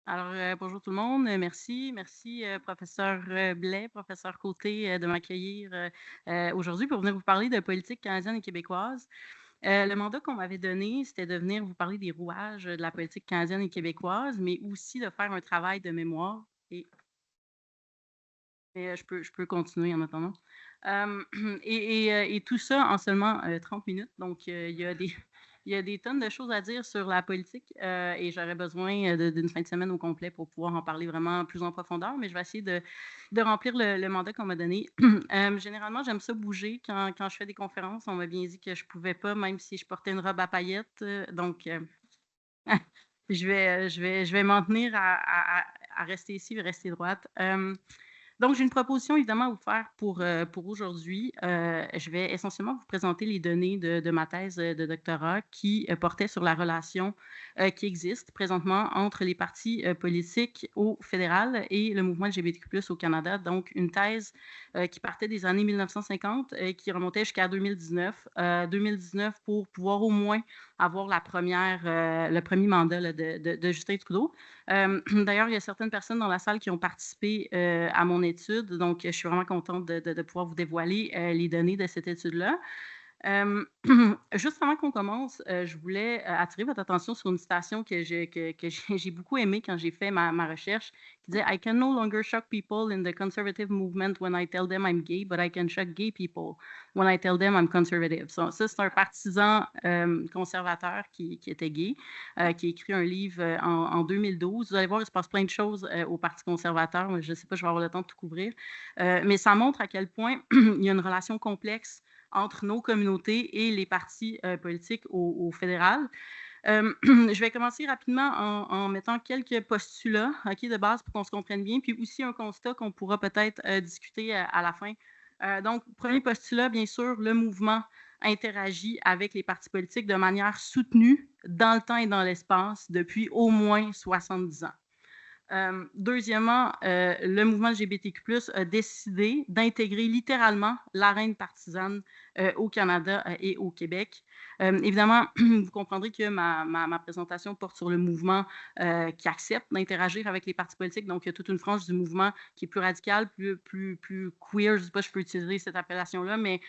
Alors, bonjour tout le monde. Merci, professeur Blais, professeur Côté, de m'accueillir aujourd'hui pour venir vous parler de politique canadienne et québécoise. Le mandat qu'on m'avait donné, c'était de venir vous parler des rouages de la politique canadienne et québécoise, mais aussi de faire un travail de mémoire. Et, je peux continuer en attendant. Euh, et tout ça en seulement 30 minutes. Donc, il y a des tonnes de choses à dire sur la politique et j'aurais besoin d'une fin de semaine au complet pour pouvoir en parler vraiment plus en profondeur, mais je vais essayer de remplir le mandat qu'on m'a donné. Généralement, j'aime ça bouger quand je fais des conférences. On m'a bien dit que je pouvais pas, même si je portais une robe à paillettes. Donc, je vais m'en tenir à rester ici et rester droite. Donc, j'ai une proposition évidemment à vous faire pour aujourd'hui. Je vais essentiellement vous présenter les données de ma thèse de doctorat qui portait sur la relation qui existe présentement entre les partis politiques au fédéral et le mouvement LGBTQ+ au Canada. Donc, une thèse qui partait des années 1950 et qui remontait jusqu'à 2019. 2019 pour pouvoir au moins avoir le premier mandat là, de Justin Trudeau. D'ailleurs, il y a certaines personnes dans la salle qui ont participé à mon étude, donc je suis vraiment contente de pouvoir vous dévoiler les données de cette étude-là. Euh, Juste avant qu'on commence, je voulais attirer votre attention sur une citation que j'ai beaucoup aimée quand j'ai fait ma recherche, qui disait I can no longer shock people in the conservative movement when I tell them I'm gay, but I can shock gay people when I tell them I'm conservative. Ça, c'est un partisan conservateur qui était gay, qui a écrit un livre en 2012. Vous allez voir, il se passe plein de choses au Parti conservateur. Je ne sais pas, je vais avoir le temps de tout couvrir. Mais ça montre à quel point il y a une relation complexe entre nos communautés et les partis politiques au fédéral. Je vais commencer rapidement en mettant quelques postulats de base pour qu'on se comprenne bien, puis aussi un constat qu'on pourra peut-être discuter à la fin. Donc, premier postulat, bien sûr, le mouvement interagit avec les partis politiques de manière soutenue dans le temps et dans l'espace depuis au moins 70 ans. Deuxièmement, le mouvement LGBTQ+ a décidé d'intégrer littéralement l'arène partisane au Canada et au Québec. Évidemment, vous comprendrez que ma présentation porte sur le mouvement qui accepte d'interagir avec les partis politiques. Donc, il y a toute une frange du mouvement qui est plus radicale, plus queer, je ne sais pas si je peux utiliser cette appellation-là, mais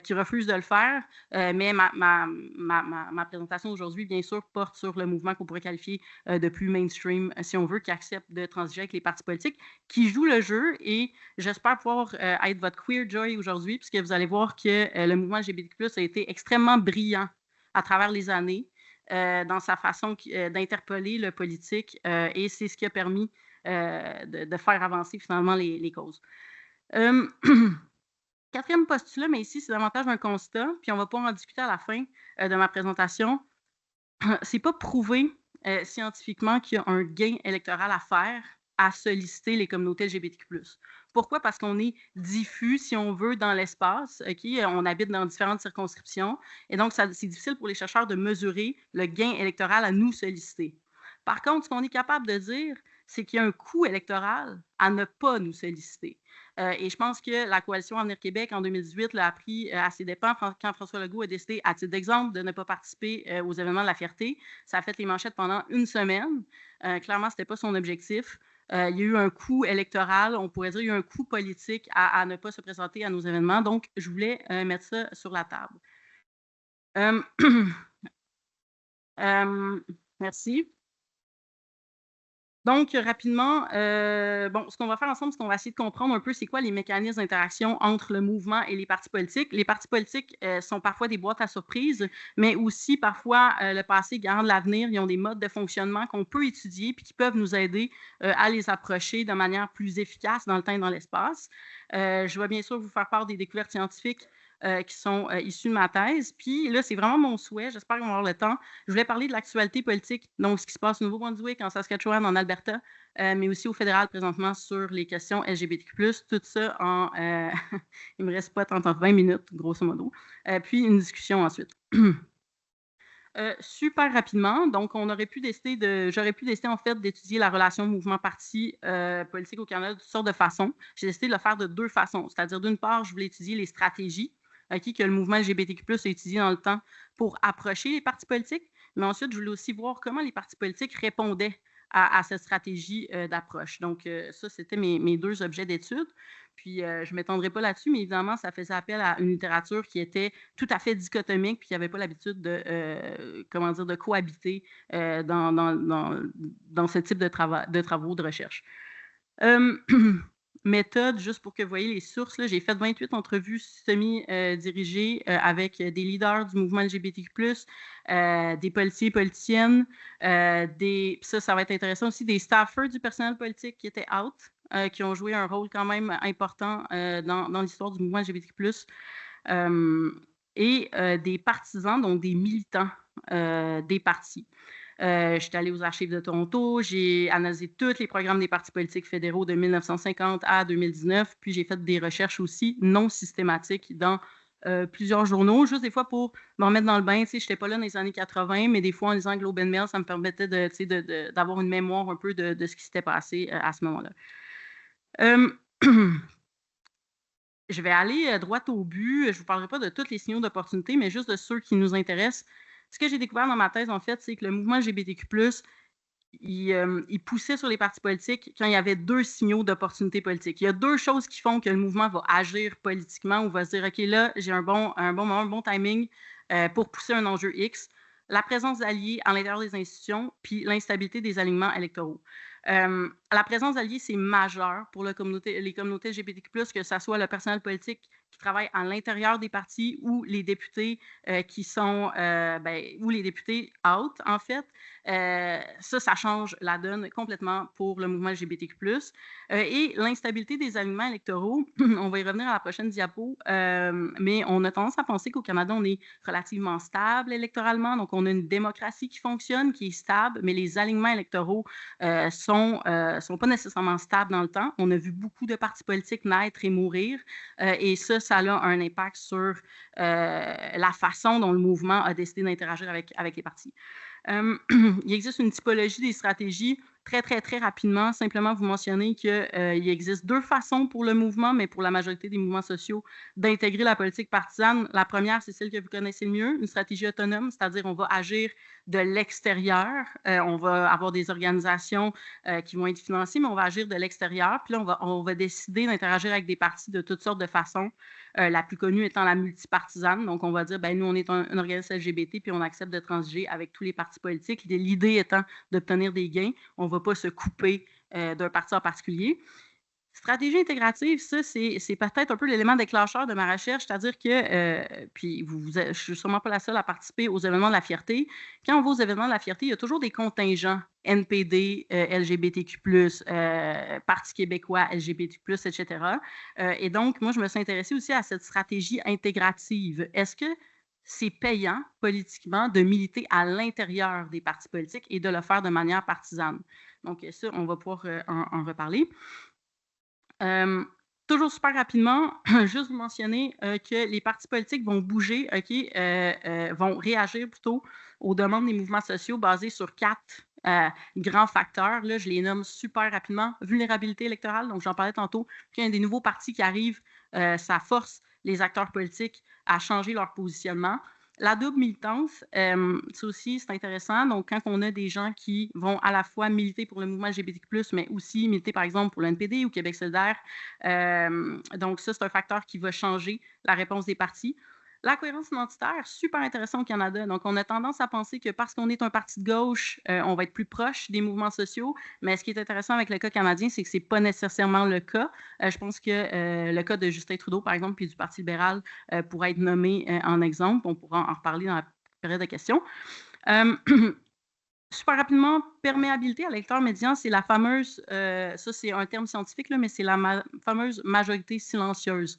qui refuse de le faire. Mais ma présentation aujourd'hui, bien sûr, porte sur le mouvement qu'on pourrait qualifier de plus mainstream, si on veut, qui accepte de transiger avec les partis politiques, qui jouent le jeu. Et j'espère pouvoir être votre queer joy aujourd'hui, puisque vous allez voir que le mouvement LGBTQ+ a été extrêmement brillant à travers les années dans sa façon d'interpeller le politique, et c'est ce qui a permis de faire avancer finalement les causes. Quatrième postulat, mais ici, c'est davantage un constat, puis on va pouvoir en discuter à la fin de ma présentation. C'est pas prouvé scientifiquement qu'il y a un gain électoral à faire à solliciter les communautés LGBTQ+. Pourquoi? Parce qu'on est diffus, si on veut, dans l'espace. On habite dans différentes circonscriptions. Et donc, c'est difficile pour les chercheurs de mesurer le gain électoral à nous solliciter. Par contre, ce qu'on est capable de dire, c'est qu'il y a un coût électoral à ne pas nous solliciter. Et je pense que la coalition Avenir Québec, en 2018, l'a appris à ses dépens quand François Legault a décidé, à titre d'exemple, de ne pas participer aux événements de la Fierté. Ça a fait les manchettes pendant une semaine. Clairement, ce n'était pas son objectif. Il y a eu un coût électoral, on pourrait dire, il y a eu un coût politique à ne pas se présenter à nos événements. Donc, je voulais mettre ça sur la table. Euh, merci. Donc, rapidement, ce qu'on va faire ensemble, c'est qu'on va essayer de comprendre un peu c'est quoi les mécanismes d'interaction entre le mouvement et les partis politiques. Les partis politiques sont parfois des boîtes à surprises, mais aussi parfois le passé garant l'avenir. Ils ont des modes de fonctionnement qu'on peut étudier puis qui peuvent nous aider à les approcher de manière plus efficace dans le temps et dans l'espace. Je vais bien sûr vous faire part des découvertes scientifiques qui sont issus de ma thèse. Puis là, c'est vraiment mon souhait, j'espère qu'on va avoir le temps. Je voulais parler de l'actualité politique, donc ce qui se passe au Nouveau-Brunswick, en Saskatchewan, en Alberta, mais aussi au fédéral présentement sur les questions LGBTQ+, tout ça en, il me reste pas tant, 20 minutes, grosso modo, puis une discussion ensuite. Super rapidement, donc j'aurais pu décider en fait d'étudier la relation mouvement-parti politique au Canada de toutes sortes de façons. J'ai décidé de le faire de deux façons, c'est-à-dire d'une part, je voulais étudier les stratégies que le mouvement LGBTQ+ a utilisées dans le temps pour approcher les partis politiques, mais ensuite, je voulais aussi voir comment les partis politiques répondaient à cette stratégie d'approche. Donc, ça, c'était mes 2 objets d'étude. Puis, je ne m'étendrai pas là-dessus, mais évidemment, ça faisait appel à une littérature qui était tout à fait dichotomique, puis qui n'avait pas l'habitude de cohabiter dans ce type de travaux de recherche. Méthode, juste pour que vous voyez les sources, là, j'ai fait 28 entrevues semi-dirigées avec des leaders du mouvement LGBTQ+, des politiciens et politiciennes, ça va être intéressant aussi, des staffers du personnel politique qui étaient out, qui ont joué un rôle quand même important dans l'histoire du mouvement LGBTQ+, et des partisans, donc des militants des partis. Je suis allée aux archives de Toronto, j'ai analysé tous les programmes des partis politiques fédéraux de 1950 à 2019, puis j'ai fait des recherches aussi non systématiques dans plusieurs journaux, juste des fois pour me remettre dans le bain. Je n'étais pas là dans les années 80, mais des fois en lisant Globe and Mail, ça me permettait d'avoir une mémoire un peu de ce qui s'était passé à ce moment-là. Je vais aller droit au but. Je ne vous parlerai pas de tous les signaux d'opportunité, mais juste de ceux qui nous intéressent. Ce que j'ai découvert dans ma thèse, en fait, c'est que le mouvement LGBTQ+, il poussait sur les partis politiques quand il y avait 2 signaux d'opportunité politique. Il y a 2 choses qui font que le mouvement va agir politiquement ou va se dire « OK, là, j'ai un bon moment, un bon timing pour pousser un enjeu X ». La présence d'alliés à l'intérieur des institutions, puis l'instabilité des alignements électoraux. La présence d'alliés, c'est majeur pour les communautés LGBTQ+, que ce soit le personnel politique qui travaille à l'intérieur des partis ou les députés qui sont, ou les députés out, en fait. Ça change la donne complètement pour le mouvement LGBTQ+. Et l'instabilité des alignements électoraux, on va y revenir à la prochaine diapo, mais on a tendance à penser qu'au Canada, on est relativement stable électoralement, donc on a une démocratie qui fonctionne, qui est stable, mais les alignements électoraux sont pas nécessairement stables dans le temps. On a vu beaucoup de partis politiques naître et mourir, et ça a un impact sur la façon dont le mouvement a décidé d'interagir avec les partis. Il existe une typologie des stratégies. Très, très, très rapidement, simplement vous mentionner qu'il existe 2 façons pour le mouvement, mais pour la majorité des mouvements sociaux, d'intégrer la politique partisane. La première, c'est celle que vous connaissez le mieux, une stratégie autonome, c'est-à-dire on va agir de l'extérieur. On va avoir des organisations qui vont être financées, mais on va agir de l'extérieur. Puis là, on va décider d'interagir avec des partis de toutes sortes de façons. La plus connue étant la multipartisane. Donc, on va dire, nous, on est un organisme LGBT, puis on accepte de transiger avec tous les partis politiques. L'idée étant d'obtenir des gains. On ne va pas se couper d'un parti en particulier. Stratégie intégrative, ça, c'est peut-être un peu l'élément déclencheur de ma recherche, c'est-à-dire que, puis je ne suis sûrement pas la seule à participer aux événements de la fierté. Quand on va aux événements de la fierté, il y a toujours des contingents NPD, LGBTQ+, Parti québécois, LGBTQ+, etc. Et donc, moi, je me suis intéressée aussi à cette stratégie intégrative. Est-ce que c'est payant politiquement de militer à l'intérieur des partis politiques et de le faire de manière partisane? Donc, ça, on va pouvoir en reparler. Toujours super rapidement, juste vous mentionner que les partis politiques vont bouger, vont réagir plutôt aux demandes des mouvements sociaux basés sur 4 grands facteurs. Là, je les nomme super rapidement. Vulnérabilité électorale, donc j'en parlais tantôt. Quand il y a des nouveaux partis qui arrivent, ça force les acteurs politiques à changer leur positionnement. La double militance, ça aussi, c'est intéressant. Donc, quand on a des gens qui vont à la fois militer pour le mouvement LGBTQ+, mais aussi militer, par exemple, pour le NPD ou Québec solidaire. Donc, ça, c'est un facteur qui va changer la réponse des partis. La cohérence identitaire, super intéressant au Canada. Donc, on a tendance à penser que parce qu'on est un parti de gauche, on va être plus proche des mouvements sociaux. Mais ce qui est intéressant avec le cas canadien, c'est que ce n'est pas nécessairement le cas. Je pense que le cas de Justin Trudeau, par exemple, puis du Parti libéral pourrait être nommé en exemple. On pourra en reparler dans la période de questions. Super rapidement, perméabilité à l'électeur médian, c'est la fameuse, ça c'est un terme scientifique, là, mais c'est la fameuse majorité silencieuse.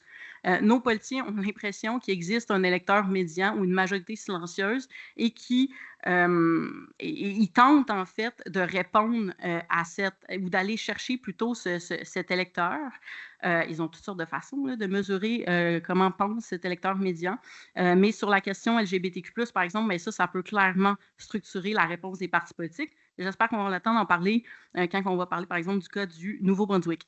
Nos politiciens ont l'impression qu'il existe un électeur médian ou une majorité silencieuse et qui ils tentent en fait de répondre à ou d'aller chercher plutôt cet électeur. Ils ont toutes sortes de façons là, de mesurer comment pense cet électeur médian. Mais sur la question LGBTQ+, par exemple, ça peut clairement structurer la réponse des partis politiques. J'espère qu'on va avoir le temps d'en parler quand on va parler, par exemple, du cas du Nouveau-Brunswick.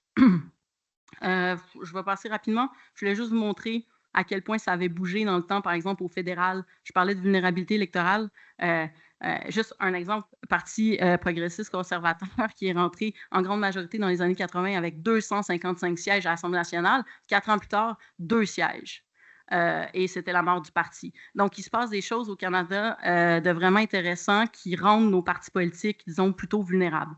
Je vais passer rapidement. Je voulais juste vous montrer à quel point ça avait bougé dans le temps, par exemple, au fédéral. Je parlais de vulnérabilité électorale. juste un exemple, Parti progressiste conservateur qui est rentré en grande majorité dans les années 80 avec 255 sièges à l'Assemblée nationale. 4 ans plus tard, 2 sièges. Et c'était la mort du parti. Donc, il se passe des choses au Canada de vraiment intéressants qui rendent nos partis politiques, disons, plutôt vulnérables.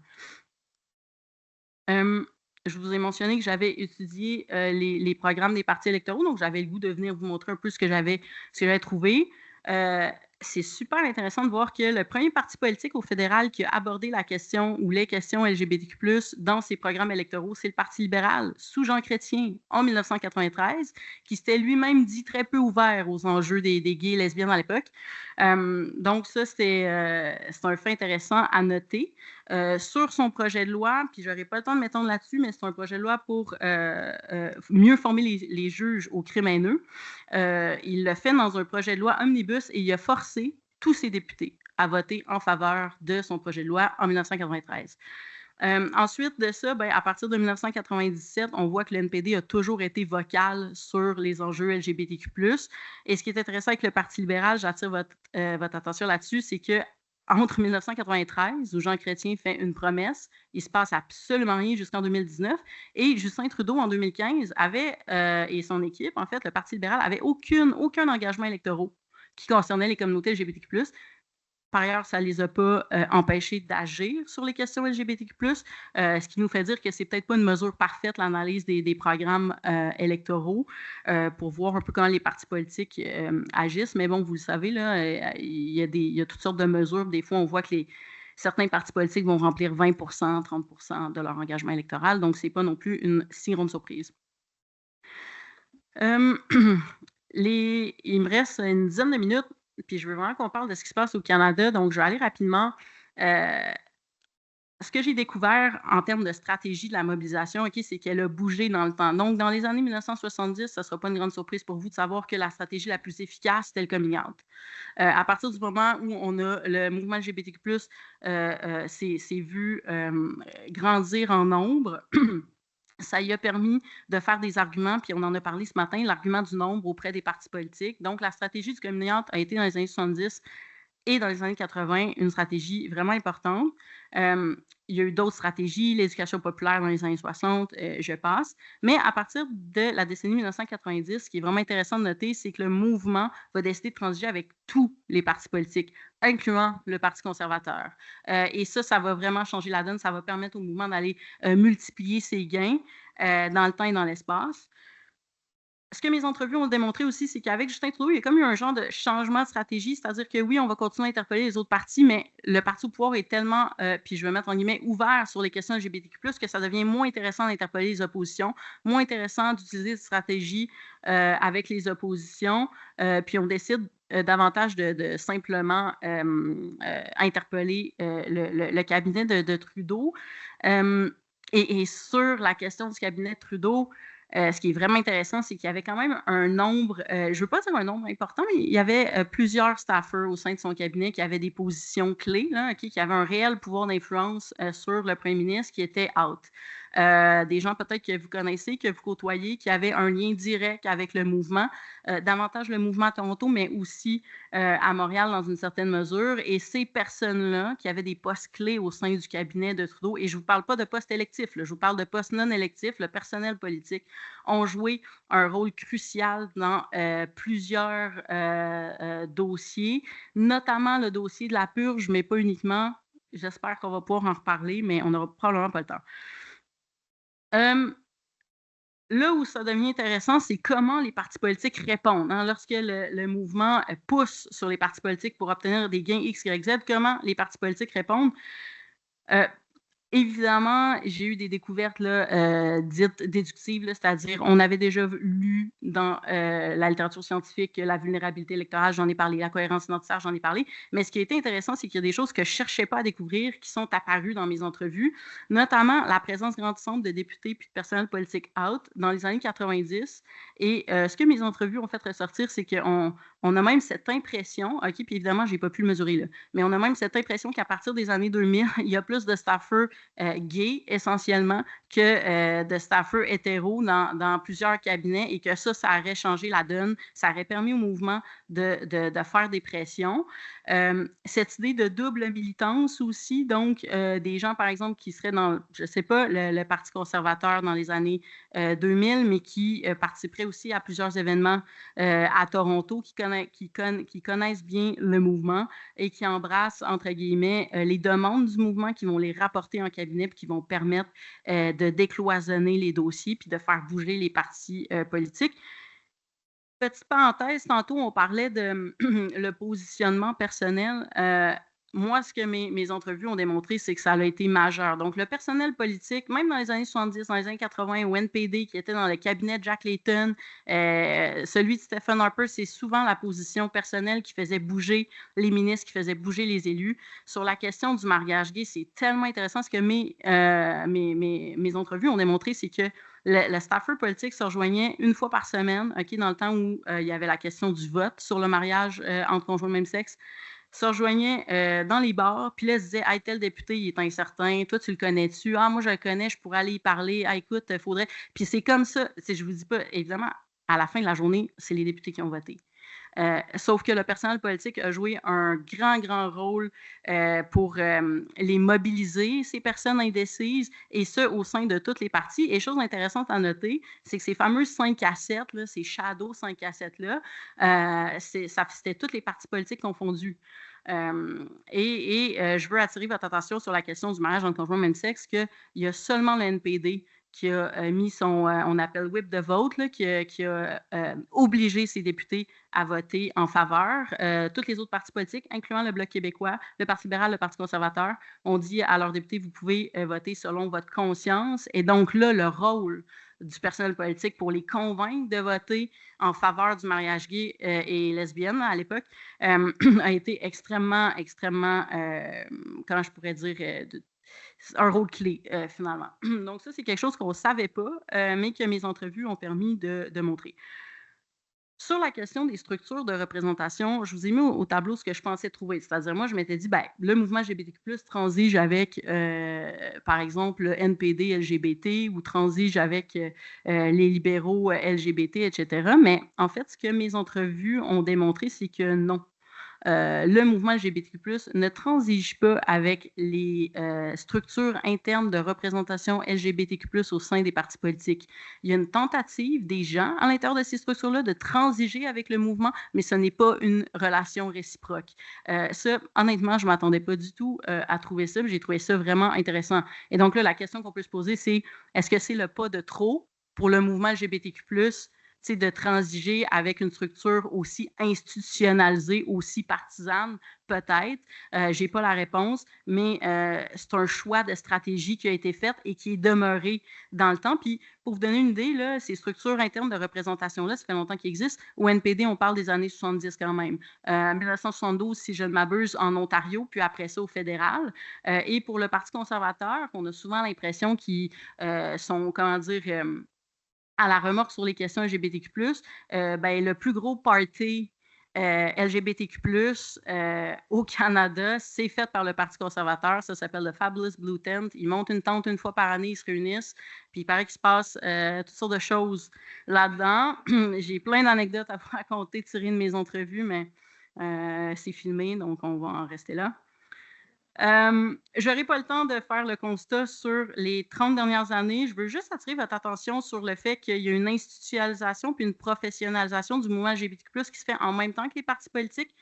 Je vous ai mentionné que j'avais étudié les programmes des partis électoraux, donc j'avais le goût de venir vous montrer un peu ce que j'avais trouvé. C'est super intéressant de voir que le premier parti politique au fédéral qui a abordé la question ou les questions LGBTQ+, dans ses programmes électoraux, c'est le Parti libéral, sous Jean Chrétien, en 1993, qui s'était lui-même dit très peu ouvert aux enjeux des gays et lesbiennes à l'époque. Donc ça, c'est un fait intéressant à noter. Sur son projet de loi, puis je n'aurai pas le temps de m'étendre là-dessus, mais c'est un projet de loi pour mieux former les juges aux crimes haineux. Il l'a fait dans un projet de loi omnibus et il a forcé tous ses députés à voter en faveur de son projet de loi en 1993. Ensuite de ça, à partir de 1997, on voit que le NPD a toujours été vocal sur les enjeux LGBTQ+. Et ce qui est intéressant avec le Parti libéral, j'attire votre attention là-dessus, c'est que entre 1993, où Jean Chrétien fait une promesse, il ne se passe absolument rien jusqu'en 2019, et Justin Trudeau, en 2015, et son équipe, en fait, le Parti libéral, avait aucun engagement électoral qui concernait les communautés LGBTQ+. Par ailleurs, ça ne les a pas empêchés d'agir sur les questions LGBTQ+, ce qui nous fait dire que c'est peut-être pas une mesure parfaite, l'analyse des programmes électoraux, pour voir un peu comment les partis politiques agissent. Mais bon, vous le savez, là, il y a toutes sortes de mesures. Des fois, on voit que certains partis politiques vont remplir 20%, 30% de leur engagement électoral. Donc, ce n'est pas non plus une si grande surprise. Il me reste une dizaine de minutes. Puis je veux vraiment qu'on parle de ce qui se passe au Canada. Donc, je vais aller rapidement. Ce que j'ai découvert en termes de stratégie de la mobilisation, c'est qu'elle a bougé dans le temps. Donc, dans les années 1970, ce ne sera pas une grande surprise pour vous de savoir que la stratégie la plus efficace, c'était le coming out. À partir du moment où on a le mouvement LGBTQ+, s'est vu grandir en nombre, ça y a permis de faire des arguments, puis on en a parlé ce matin, l'argument du nombre auprès des partis politiques. Donc, la stratégie du coming out a été dans les années 70 et dans les années 80 une stratégie vraiment importante. Il y a eu d'autres stratégies, l'éducation populaire dans les années 60, je passe. Mais à partir de la décennie 1990, ce qui est vraiment intéressant de noter, c'est que le mouvement va décider de transiger avec tous les partis politiques, incluant le Parti conservateur. Et ça va vraiment changer la donne. Ça va permettre au mouvement d'aller multiplier ses gains dans le temps et dans l'espace. Ce que mes entrevues ont démontré aussi, c'est qu'avec Justin Trudeau, il y a comme eu un genre de changement de stratégie, c'est-à-dire que oui, on va continuer à interpeller les autres partis, mais le parti au pouvoir est tellement, puis je vais mettre en guillemets, ouvert sur les questions LGBTQ+, que ça devient moins intéressant d'interpeller les oppositions, moins intéressant d'utiliser des stratégies avec les oppositions, puis on décide davantage de simplement interpeller le cabinet de Trudeau. Et sur la question du cabinet de Trudeau, ce qui est vraiment intéressant, c'est qu'il y avait quand même un nombre, je ne veux pas dire un nombre important, mais il y avait plusieurs staffers au sein de son cabinet qui avaient des positions clés, là, qui avaient un réel pouvoir d'influence sur le premier ministre qui était out. Des gens peut-être que vous connaissez, que vous côtoyez, qui avaient un lien direct avec le mouvement, davantage le mouvement à Toronto, mais aussi à Montréal dans une certaine mesure. Et ces personnes-là, qui avaient des postes clés au sein du cabinet de Trudeau, et je ne vous parle pas de postes électifs, là, je vous parle de postes non électifs, le personnel politique, ont joué un rôle crucial dans plusieurs dossiers, notamment le dossier de la purge, mais pas uniquement. J'espère qu'on va pouvoir en reparler, mais on n'aura probablement pas le temps. Là où ça devient intéressant, c'est comment les partis politiques répondent. Hein, lorsque le mouvement pousse sur les partis politiques pour obtenir des gains X, Y, Z, comment les partis politiques répondent? Évidemment, j'ai eu des découvertes là, dites déductives, c'est-à-dire on avait déjà lu dans la littérature scientifique la vulnérabilité électorale, j'en ai parlé, la cohérence identitaire, j'en ai parlé, mais ce qui a été intéressant, c'est qu'il y a des choses que je ne cherchais pas à découvrir qui sont apparues dans mes entrevues, notamment la présence grandissante de députés puis de personnel politique out dans les années 90. Et ce que mes entrevues ont fait ressortir, c'est qu'on a même cette impression, OK, puis évidemment, je n'ai pas pu le mesurer, là, mais on a même cette impression qu'à partir des années 2000, il y a plus de staffers gays, essentiellement, que de staffers hétéros dans plusieurs cabinets et que ça aurait changé la donne. Ça aurait permis au mouvement de faire des pressions. Cette idée de double militance aussi, donc des gens, par exemple, qui seraient dans, je ne sais pas, le Parti conservateur dans les années 2000, mais qui participeraient aussi à plusieurs événements à Toronto, qui connaissent bien le mouvement et qui embrassent, entre guillemets, les demandes du mouvement, qui vont les rapporter en cabinet, puis qui vont permettre de décloisonner les dossiers, puis de faire bouger les partis politiques. Petite parenthèse, tantôt, on parlait de le positionnement personnel. Moi, ce que mes entrevues ont démontré, c'est que ça a été majeur. Donc, le personnel politique, même dans les années 70, dans les années 80, au NPD, qui était dans le cabinet de Jack Layton, celui de Stephen Harper, c'est souvent la position personnelle qui faisait bouger les ministres, qui faisait bouger les élus. Sur la question du mariage gay, c'est tellement intéressant. Ce que mes entrevues ont démontré, c'est que le staffer politique se rejoignait une fois par semaine, dans le temps où il y avait la question du vote sur le mariage entre conjoints de même sexe, se rejoignait dans les bars, puis là, se disait « Hey, tel député, il est incertain, toi, tu le connais-tu? Ah, moi, je le connais, je pourrais aller y parler. Ah, écoute, il faudrait... » Puis c'est comme ça, je vous dis pas, évidemment, à la fin de la journée, c'est les députés qui ont voté. Sauf que le personnel politique a joué un grand rôle pour les mobiliser, ces personnes indécises, et ce, au sein de toutes les parties. Et chose intéressante à noter, c'est que ces fameuses 5 à 7, là, ces shadow 5 à 7-là, c'était toutes les partis politiques confondus. Je veux attirer votre attention sur la question du mariage entre conjoints de même sexe, qu'il y a seulement le NPD qui a mis son, on appelle whip the vote, là, qui a obligé ses députés à voter en faveur. Tous les autres partis politiques, incluant le Bloc québécois, le Parti libéral, le Parti conservateur, ont dit à leurs députés, vous pouvez voter selon votre conscience. Et donc là, le rôle du personnel politique pour les convaincre de voter en faveur du mariage gay et lesbienne à l'époque a été extrêmement, comment je pourrais dire, un rôle clé, finalement. Donc ça, c'est quelque chose qu'on ne savait pas, mais que mes entrevues ont permis de montrer. Sur la question des structures de représentation, je vous ai mis au tableau ce que je pensais trouver. C'est-à-dire, moi, je m'étais dit, le mouvement LGBTQ+, transige avec, par exemple, le NPD LGBT ou transige avec les libéraux LGBT, etc. Mais en fait, ce que mes entrevues ont démontré, c'est que non. Le mouvement LGBTQ+, ne transige pas avec les structures internes de représentation LGBTQ+, au sein des partis politiques. Il y a une tentative des gens à l'intérieur de ces structures-là de transiger avec le mouvement, mais ce n'est pas une relation réciproque. Ça, honnêtement, je ne m'attendais pas du tout à trouver ça, mais j'ai trouvé ça vraiment intéressant. Et donc là, la question qu'on peut se poser, c'est est-ce que c'est le pas de trop pour le mouvement LGBTQ+, de transiger avec une structure aussi institutionnalisée, aussi partisane, peut-être. Je n'ai pas la réponse, mais c'est un choix de stratégie qui a été fait et qui est demeuré dans le temps. Puis, pour vous donner une idée, là, ces structures internes de représentation-là, ça fait longtemps qu'ils existent. Au NPD, on parle des années 70 quand même. 1972, si je ne m'abuse, en Ontario, puis après ça, au fédéral. Et pour le Parti conservateur, on a souvent l'impression qu'ils sont, comment dire... à la remorque sur les questions LGBTQ+, le plus gros party LGBTQ+, au Canada, c'est fait par le Parti conservateur. Ça s'appelle le Fabulous Blue Tent. Ils montent une tente une fois par année, ils se réunissent, puis il paraît qu'il se passe toutes sortes de choses là-dedans. J'ai plein d'anecdotes à vous raconter tirées de mes entrevues, mais c'est filmé, donc on va en rester là. Je n'aurai pas le temps de faire le constat sur les 30 dernières années. Je veux juste attirer votre attention sur le fait qu'il y a une institutionnalisation puis une professionnalisation du mouvement LGBTQ+, qui se fait en même temps que les partis politiques.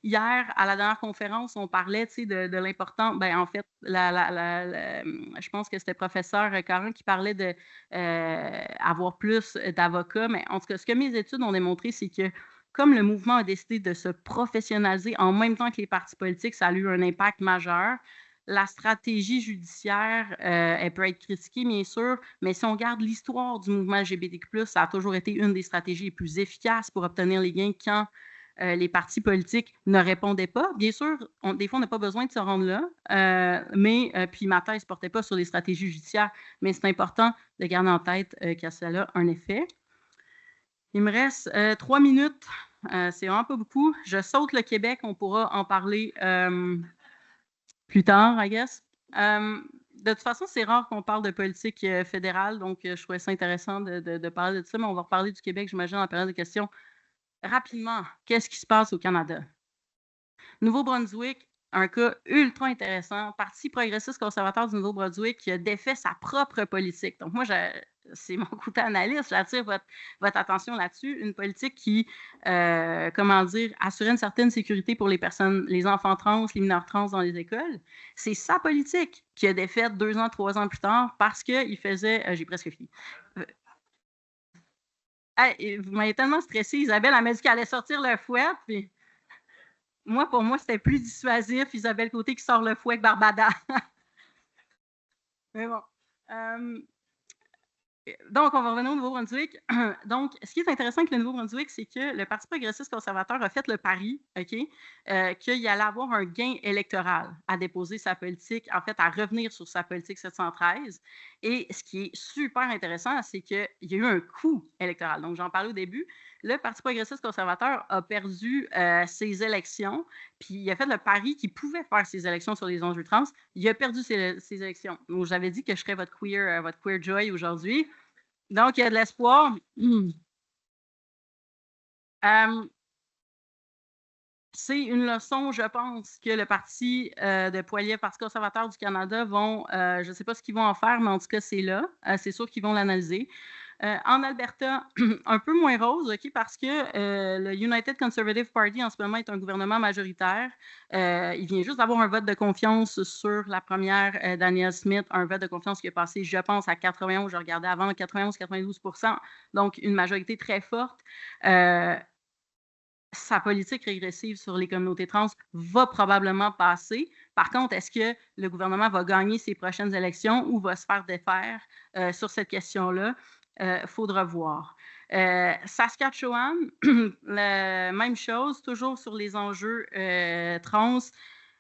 Hier, à la dernière conférence, on parlait de l'important. En fait, je pense que c'était le professeur Caron qui parlait d'avoir plus d'avocats. Mais en tout cas, ce que mes études ont démontré, c'est que comme le mouvement a décidé de se professionnaliser en même temps que les partis politiques, ça a eu un impact majeur. La stratégie judiciaire, elle peut être critiquée, bien sûr, mais si on regarde l'histoire du mouvement LGBTQ+, ça a toujours été une des stratégies les plus efficaces pour obtenir les gains quand les partis politiques ne répondaient pas. Bien sûr, des fois, on n'a pas besoin de se rendre là, puis ma thèse ne portait pas sur les stratégies judiciaires, mais c'est important de garder en tête que ça a un effet. Il me reste 3 minutes. C'est vraiment pas beaucoup. Je saute le Québec. On pourra en parler plus tard, I guess. de toute façon, c'est rare qu'on parle de politique fédérale, donc je trouvais ça intéressant de parler de ça, mais on va reparler du Québec, j'imagine, en la période de questions. Rapidement, qu'est-ce qui se passe au Canada? Nouveau-Brunswick, un cas ultra intéressant. Parti progressiste conservateur du Nouveau-Brunswick qui a défait sa propre politique. Donc, moi, c'est mon côté analyste. J'attire votre attention là-dessus. Une politique qui, comment dire, assurait une certaine sécurité pour les personnes, les enfants trans, les mineurs trans dans les écoles. C'est sa politique qui a défait 2 ans, 3 ans plus tard parce qu'il faisait. J'ai presque fini. Vous m'avez tellement stressé, Isabelle. Elle m'a dit qu'elle allait sortir le fouet. Puis moi, pour moi, c'était plus dissuasif. Isabelle Côté qui sort le fouet que Barbada. Mais bon. Donc, on va revenir au Nouveau-Brunswick. Donc, ce qui est intéressant avec le Nouveau-Brunswick, c'est que le Parti progressiste conservateur a fait le pari, OK, qu'il allait avoir un gain électoral à déposer sa politique, en fait, à revenir sur sa politique 713. Et ce qui est super intéressant, c'est qu'il y a eu un coût électoral. Donc, j'en parlais au début. Le Parti progressiste conservateur a perdu ses élections, puis il a fait le pari qu'il pouvait faire ses élections sur les enjeux trans. Il a perdu ses élections. Donc, j'avais dit que je serais votre queer joy aujourd'hui. Donc, il y a de l'espoir. C'est une leçon, je pense, que le parti de Poilievre, Parti conservateur du Canada, vont, je ne sais pas ce qu'ils vont en faire, mais en tout cas, c'est là. C'est sûr qu'ils vont l'analyser. En Alberta, un peu moins rose, OK, parce que le United Conservative Party, en ce moment, est un gouvernement majoritaire. Il vient juste d'avoir un vote de confiance sur la première Danielle Smith, un vote de confiance qui est passé, je pense, à 91, je regardais avant, 91-92 %, donc une majorité très forte. Sa politique régressive sur les communautés trans va probablement passer. Par contre, est-ce que le gouvernement va gagner ses prochaines élections ou va se faire défaire sur cette question-là? Faudra voir. Saskatchewan, même chose, toujours sur les enjeux trans.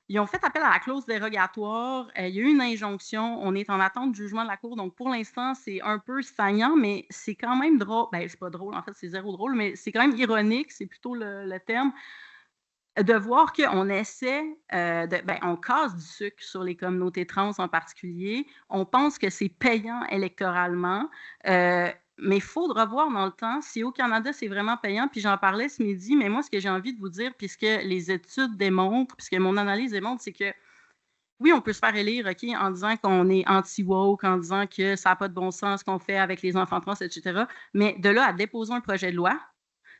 Ils ont fait appel à la clause dérogatoire. Il y a eu une injonction. On est en attente du jugement de la Cour. Donc, pour l'instant, c'est un peu stagnant, mais c'est quand même drôle. Ben, c'est pas drôle, en fait, c'est zéro drôle, mais c'est quand même ironique, c'est plutôt le terme, de voir qu'on essaie, on casse du sucre sur les communautés trans en particulier. On pense que c'est payant électoralement. Mais il faudra voir dans le temps si au Canada, c'est vraiment payant. Puis j'en parlais ce midi, mais moi, ce que j'ai envie de vous dire, puisque les études démontrent, puisque mon analyse démontre, c'est que oui, on peut se faire élire, OK, en disant qu'on est anti-woke, en disant que ça n'a pas de bon sens ce qu'on fait avec les enfants trans, etc. Mais de là à déposer un projet de loi,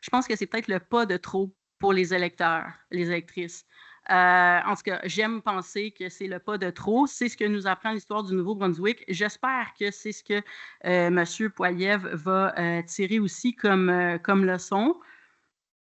je pense que c'est peut-être le pas de trop pour les électeurs, les électrices. En tout cas, j'aime penser que c'est le pas de trop. C'est ce que nous apprend l'histoire du Nouveau-Brunswick. J'espère que c'est ce que M. Poilievre va tirer aussi comme leçon.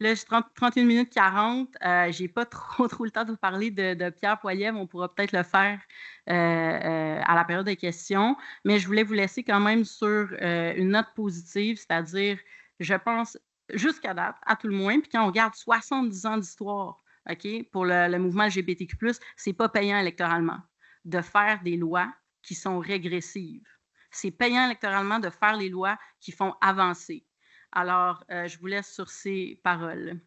Là, j'ai 31 minutes 40. J'ai pas trop le temps de vous parler de Pierre Poilievre. On pourra peut-être le faire à la période des questions. Mais je voulais vous laisser quand même sur une note positive, c'est-à-dire, je pense, jusqu'à date, à tout le moins, puis quand on regarde 70 ans d'histoire, OK, pour le mouvement LGBTQ+, c'est pas payant électoralement de faire des lois qui sont régressives. C'est payant électoralement de faire les lois qui font avancer. Alors, je vous laisse sur ces paroles.